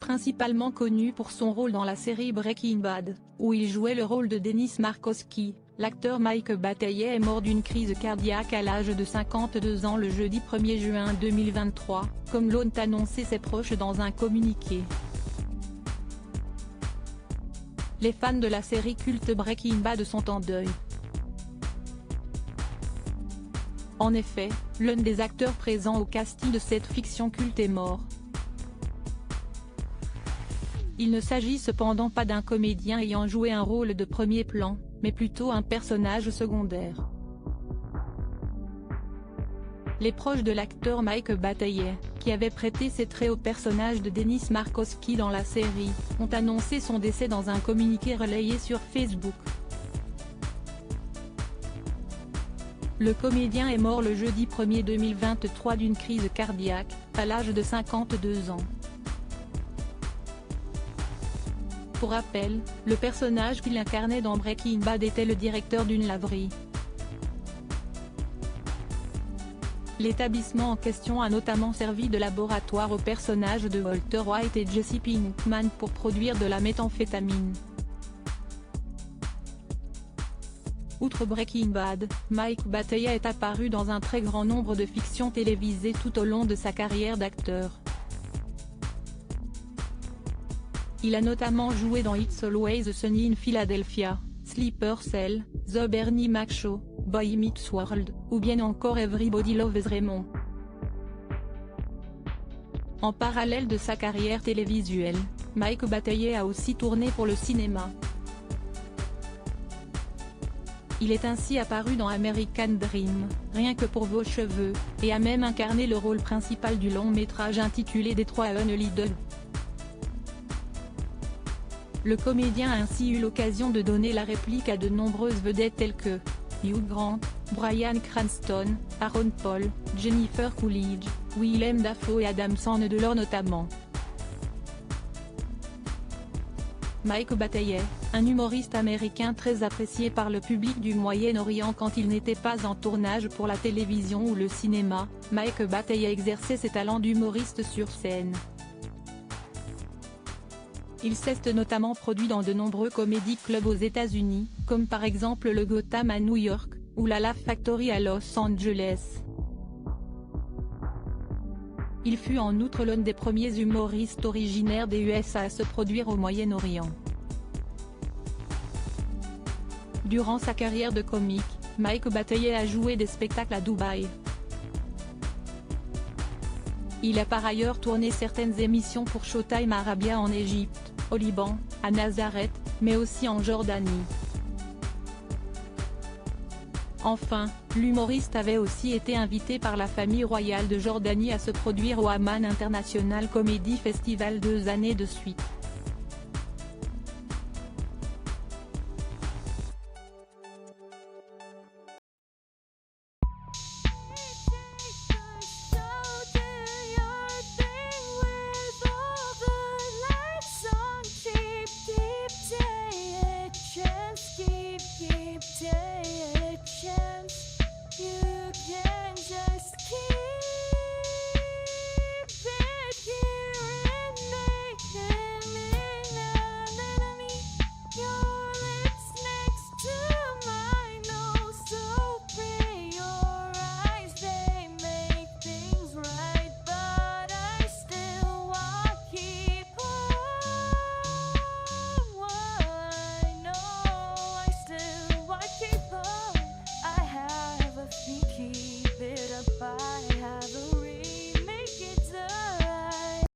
principalement connu pour son rôle dans la série Breaking Bad, où il jouait le rôle de Dennis Markowski. L'acteur Mike Bataille est mort d'une crise cardiaque à l'âge de 52 ans le jeudi 1er juin 2023, comme l'ont annoncé ses proches dans un communiqué. Les fans de la série culte Breaking Bad sont en deuil. En effet, l'un des acteurs présents au casting de cette fiction culte est mort. Il ne s'agit cependant pas d'un comédien ayant joué un rôle de premier plan, mais plutôt un personnage secondaire. Les proches de l'acteur Mike Bataille, qui avait prêté ses traits au personnage de Dennis Markowski dans la série, ont annoncé son décès dans un communiqué relayé sur Facebook. Le comédien est mort le jeudi 1er 2023 d'une crise cardiaque, à l'âge de 52 ans. Pour rappel, le personnage qu'il incarnait dans Breaking Bad était le directeur d'une laverie. L'établissement en question a notamment servi de laboratoire aux personnages de Walter White et Jesse Pinkman pour produire de la méthamphétamine. Outre Breaking Bad, Mike Bataille est apparu dans un très grand nombre de fictions télévisées tout au long de sa carrière d'acteur. Il a notamment joué dans It's Always Sunny in Philadelphia, Sleeper Cell, The Bernie Mac Show, Boy Meets World, ou bien encore Everybody Loves Raymond. En parallèle de sa carrière télévisuelle, Mike Bataille a aussi tourné pour le cinéma. Il est ainsi apparu dans American Dream, Rien que pour vos cheveux, et a même incarné le rôle principal du long métrage intitulé Detroit Unleashed 2. Le comédien a ainsi eu l'occasion de donner la réplique à de nombreuses vedettes telles que Hugh Grant, Bryan Cranston, Aaron Paul, Jennifer Coolidge, Willem Dafoe et Adam Sandler notamment. Mike Bataille, un humoriste américain très apprécié par le public du Moyen-Orient quand il n'était pas en tournage pour la télévision ou le cinéma, Mike Bataille a exercé ses talents d'humoriste sur scène. Il s'est notamment produit dans de nombreux comedy clubs aux États-Unis, comme par exemple le Gotham à New York, ou la Laugh Factory à Los Angeles. Il fut en outre l'un des premiers humoristes originaires des USA à se produire au Moyen-Orient. Durant sa carrière de comique, Mike Bataille a joué des spectacles à Dubaï. Il a par ailleurs tourné certaines émissions pour Showtime Arabia en Égypte, au Liban, à Nazareth, mais aussi en Jordanie. Enfin, l'humoriste avait aussi été invité par la famille royale de Jordanie à se produire au Amman International Comedy Festival 2 années de suite.